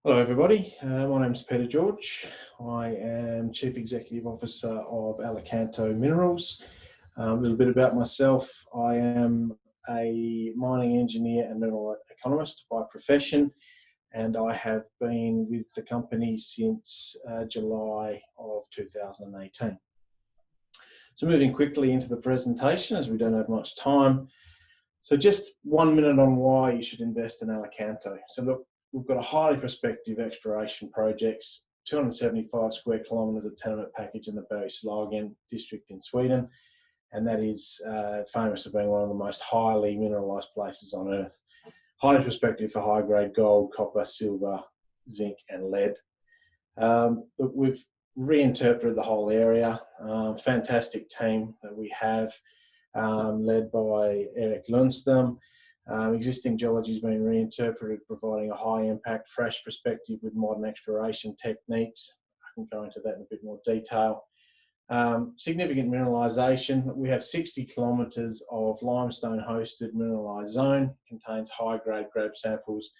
Hello everybody, my name is Peter George. I am Chief Executive Officer of Alicanto Minerals. A little bit about myself: I am a mining engineer and mineral economist by profession, and I have been with the company since July of 2018. So moving quickly into the presentation as we don't have much time. So just 1 minute on why you should invest in Alicanto. So look, we've got a highly prospective exploration projects, 275 square kilometres of tenement package in the Bergslagen district in Sweden, and that is famous for being one of the most highly mineralised places on Earth. Highly prospective for high-grade gold, copper, silver, zinc and lead. Look, we've reinterpreted the whole area. Fantastic team that we have, led by Erik Lundström. Existing geology has been reinterpreted, providing a high impact, fresh perspective with modern exploration techniques. I can go into that in a bit more detail. Significant mineralization. We have 60 kilometres of limestone hosted mineralized zone, contains high grade grab samples,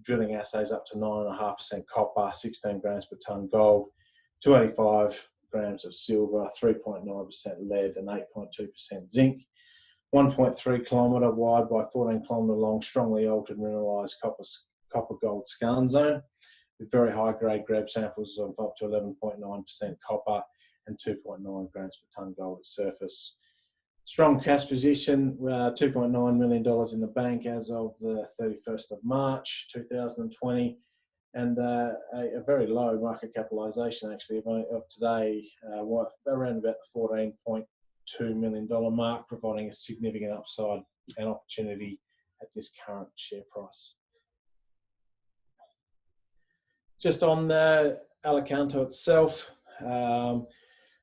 drilling assays up to 9.5% copper, 16 grams per tonne gold, 285 grams of silver, 3.9% lead and 8.2% zinc. 1.3 kilometre wide by 14 kilometre long, strongly altered mineralised Copper-Gold-Zinc-Lead-Silver zone with very high grade grab samples of up to 11.9% copper and 2.9 grams per tonne gold at surface. Strong cash position, $2.9 million in the bank as of the 31st of March 2020, and a very low market capitalisation actually of today, around about the $14.2 million mark, providing a significant upside and opportunity at this current share price. Just on Alicanto itself,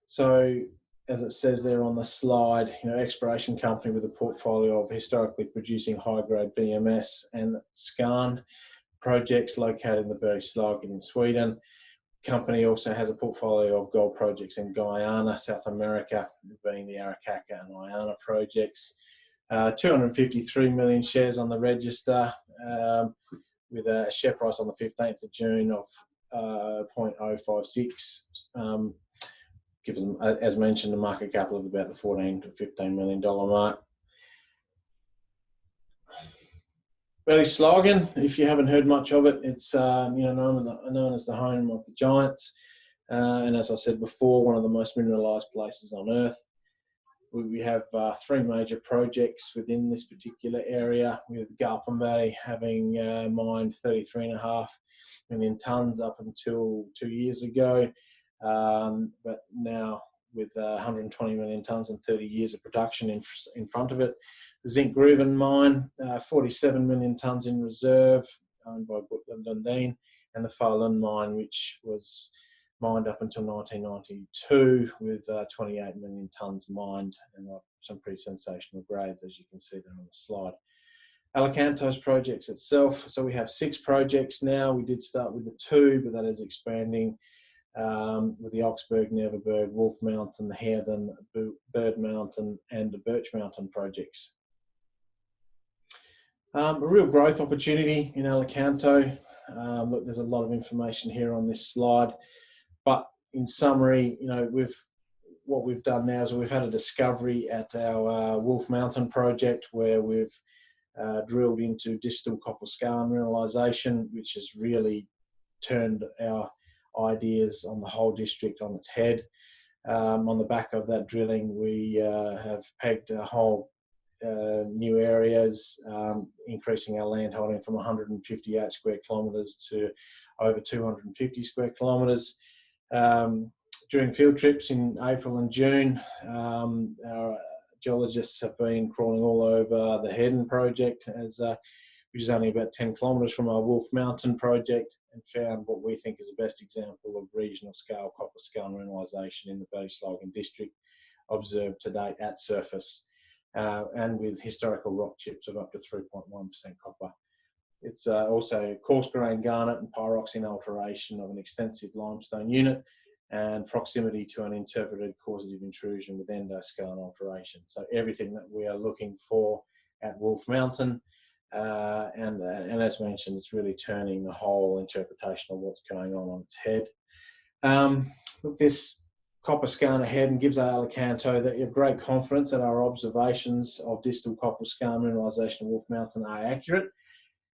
so as it says there on the slide, exploration company with a portfolio of historically producing high-grade VMS and Skarn projects located in the Bergslagen in Sweden. Company also has a portfolio of gold projects in Guyana, South America, being the Arakaka and Ianna projects. 253 million shares on the register, with a share price on the 15th of June of 0.056. Gives them, as mentioned, a market capital of about the $14 to $15 million mark. Bergslagen, if you haven't heard much of it, it's known as the home of the giants, and as I said before, one of the most mineralised places on Earth. We have three major projects within this particular area, with Garpenberg having mined 33.5 million tonnes up until 2 years ago, but now with 120 million tonnes and 30 years of production in front of it. The Zinkgruvan mine, 47 million tonnes in reserve, owned by Dundee, and the Falun mine, which was mined up until 1992 with 28 million tonnes mined, and some pretty sensational grades, as you can see there on the slide. Alicanto's projects itself, so we have 6 projects now. We did start with the 2, but that is expanding with the Oxberg, Neverberg, Wolf Mountain, the Hareden, Bird Mountain and the Birch Mountain projects. A real growth opportunity in Alicanto. Look, there's a lot of information here on this slide, but in summary, what we've done now is we've had a discovery at our Wolf Mountain project where we've drilled into distal copper skarn mineralization, which has really turned our ideas on the whole district on its head. On the back of that drilling, we have pegged a whole new areas, increasing our land holding from 158 square kilometres to over 250 square kilometres. During field trips in April and June, our geologists have been crawling all over the Hareden project, which is only about 10 kilometres from our Wolf Mountain project, and found what we think is the best example of regional scale copper skarn mineralisation in the Bergslagen district observed to date at surface, and with historical rock chips of up to 3.1% copper. It's also coarse grain garnet and pyroxene alteration of an extensive limestone unit, and proximity to an interpreted causative intrusion with endoskarn alteration. So everything that we are looking for at Wolf Mountain. and as mentioned, it's really turning the whole interpretation of what's going on its head. Look, this copper skarn ahead and gives Alicanto that you have great confidence that our observations of distal copper skarn mineralization of Wolf Mountain are accurate.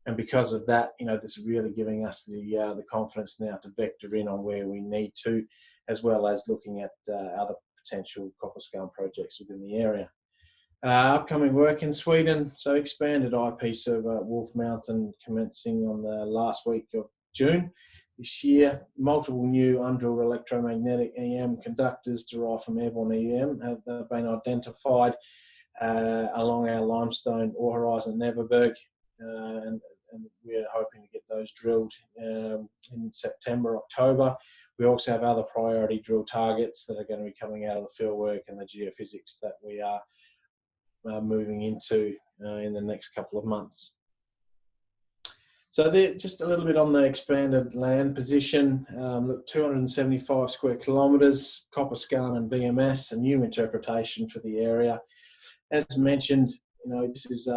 And because of that, this is really giving us the confidence now to vector in on where we need to, as well as looking at other potential copper skarn projects within the area. Upcoming work in Sweden, so expanded IP server at Wolf Mountain commencing on the last week of June this year. Multiple new undrilled electromagnetic EM conductors derived from airborne EM have been identified along our limestone ore horizon at Neverberg, and we're hoping to get those drilled in September, October. We also have other priority drill targets that are going to be coming out of the fieldwork and the geophysics that we are moving into in the next couple of months. So there, just a little bit on the expanded land position. Look, 275 square kilometres, copper skarn and VMS, a new interpretation for the area. As mentioned, this is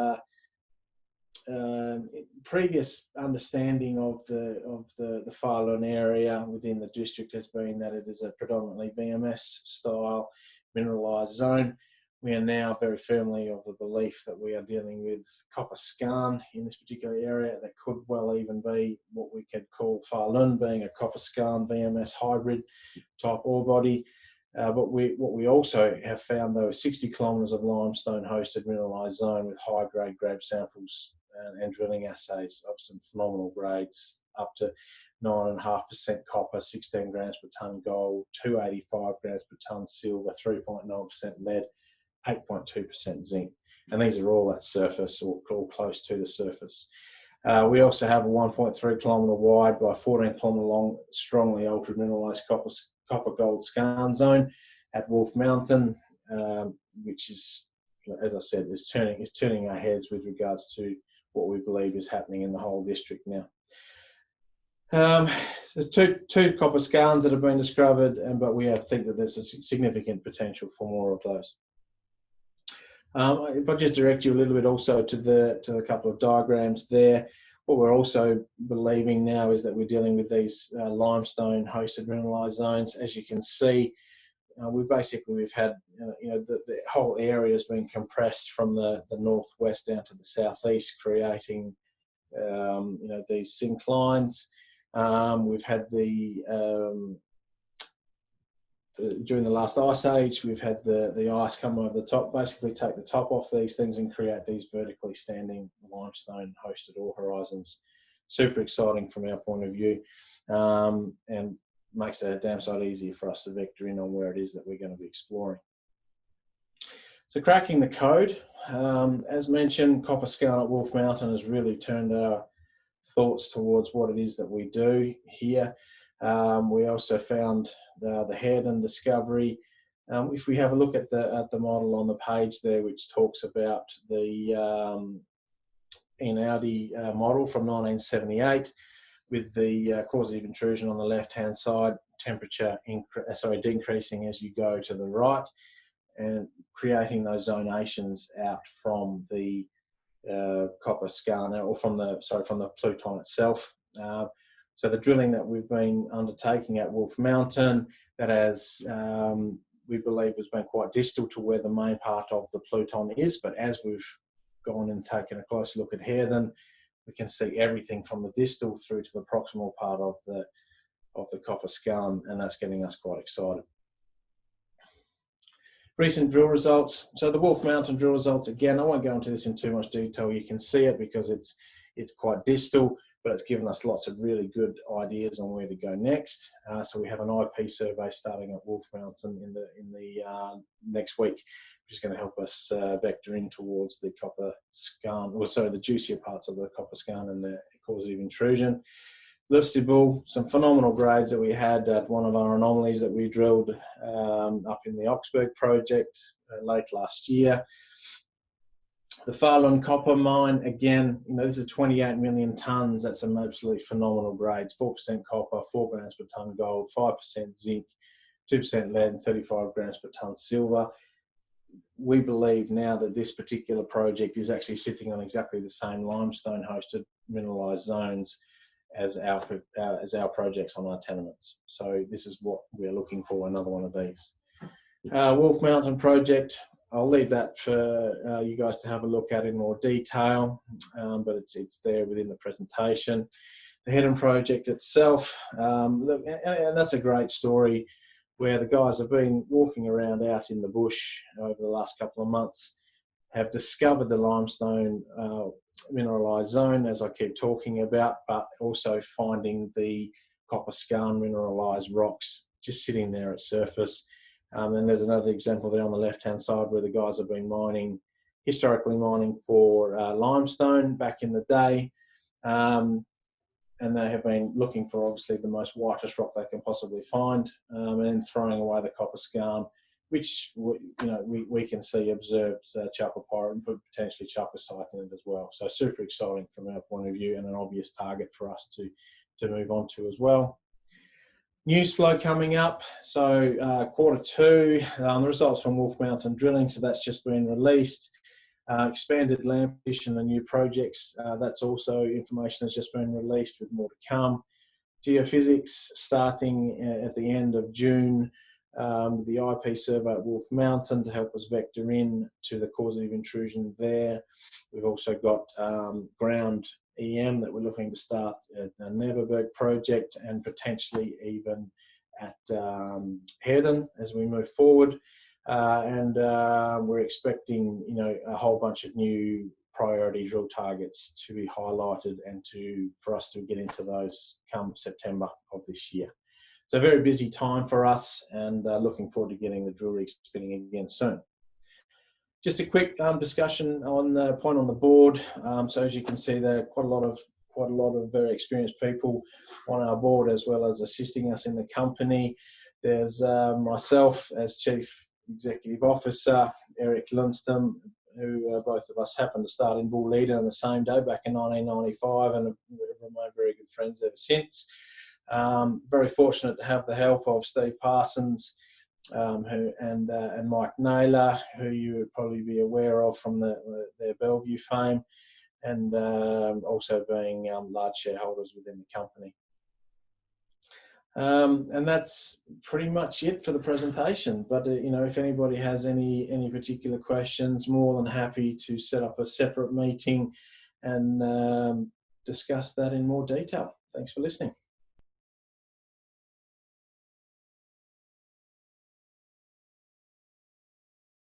previous understanding of the Falun area within the district has been that it is a predominantly VMS style mineralised zone. We are now very firmly of the belief that we are dealing with copper skarn in this particular area that could well even be what we could call Falun, being a copper skarn VMS hybrid type ore body. But what we also have found, though, is 60 kilometres of limestone hosted mineralised zone with high grade grab samples and drilling assays of some phenomenal grades up to 9.5% copper, 16 grams per tonne gold, 285 grams per tonne silver, 3.9% lead, 8.2% zinc. And these are all at surface or close to the surface. We also have a 1.3 kilometre wide by 14 kilometre long, strongly altered mineralised Copper-Gold-Zinc-Lead-Silver zone at Wolf Mountain, which is, as I said, is turning our heads with regards to what we believe is happening in the whole district now. There's two copper skarns that have been discovered, but we think that there's a significant potential for more of those. If I just direct you a little bit also to the couple of diagrams there, what we're also believing now is that we're dealing with these limestone hosted mineralised zones. As you can see, we've had the whole area has been compressed from the northwest down to the southeast, creating these synclines. We've had during the last ice age, we've had the ice come over the top, basically take the top off these things and create these vertically standing limestone hosted ore horizons. Super exciting from our point of view, and makes it a damn sight easier for us to vector in on where it is that we're going to be exploring. So cracking the code, as mentioned, copper skarn at Wolf Mountain has really turned our thoughts towards what it is that we do here. We also found the Hairden discovery. If we have a look at the model on the page there, which talks about the Einaudi model from 1978, with the causative intrusion on the left-hand side, temperature decreasing as you go to the right, and creating those zonations out from the copper skarn, or from the pluton itself. So the drilling that we've been undertaking at Wolf Mountain, that has, we believe, has been quite distal to where the main part of the pluton is. But as we've gone and taken a closer look at Hairden, we can see everything from the distal through to the proximal part of the copper skarn, and that's getting us quite excited. Recent drill results. So the Wolf Mountain drill results, again, I won't go into this in too much detail. You can see it because it's quite distal, but it's given us lots of really good ideas on where to go next. So we have an IP survey starting at Wolf Mountain in the next week, which is going to help us vector in towards the copper skarn, or sorry, the juicier parts of the copper skarn and the causative intrusion. Listable, some phenomenal grades that we had at one of our anomalies that we drilled up in the Oxburg project late last year. The Falun copper mine, again, this is 28 million tonnes. That's some absolutely phenomenal grades: 4% copper, 4 grams per tonne gold, 5% zinc, 2% lead, and 35 grams per tonne silver. we believe now that this particular project is actually sitting on exactly the same limestone hosted mineralized zones as our projects on our tenements. So this is what we're looking for, another one of these. Wolf Mountain project, I'll leave that for you guys to have a look at in more detail, but it's there within the presentation. The Heddon project itself, and that's a great story where the guys have been walking around out in the bush over the last couple of months, have discovered the limestone mineralized zone, as I keep talking about, but also finding the copper-skarn mineralized rocks just sitting there at surface. And there's another example there on the left-hand side where the guys have been mining, historically mining for limestone back in the day. And they have been looking for obviously the most whitest rock they can possibly find, and then throwing away the copper-skarn, which we can see observed chalcopyrite, but potentially chalcocite in it as well. So super exciting from our point of view, and an obvious target for us to move on to as well. News flow coming up. So Q2, the results from Wolf Mountain drilling. So that's just been released. Expanded land position and new projects. That's also information that's just been released with more to come. Geophysics starting at the end of June. The IP survey at Wolf Mountain to help us vector in to the causative intrusion there. We've also got ground EM that we're looking to start at the Neverberg project, and potentially even at Heddon as we move forward. And we're expecting, a whole bunch of new priority drill targets to be highlighted and for us to get into those come September of this year. So a very busy time for us, and looking forward to getting the drill rigs spinning again soon. Just a quick discussion on the point on the board. So as you can see, there are quite a lot of very experienced people on our board, as well as assisting us in the company. There's myself as Chief Executive Officer, Eric Lundstrom, who both of us happened to start in Bull-Eden on the same day back in 1995, and have remained very good friends ever since. Very fortunate to have the help of Steve Parsons and Mike Naylor, who you would probably be aware of from their Bellevue fame, and also being large shareholders within the company. And that's pretty much it for the presentation. But if anybody has any particular questions, more than happy to set up a separate meeting and discuss that in more detail. Thanks for listening.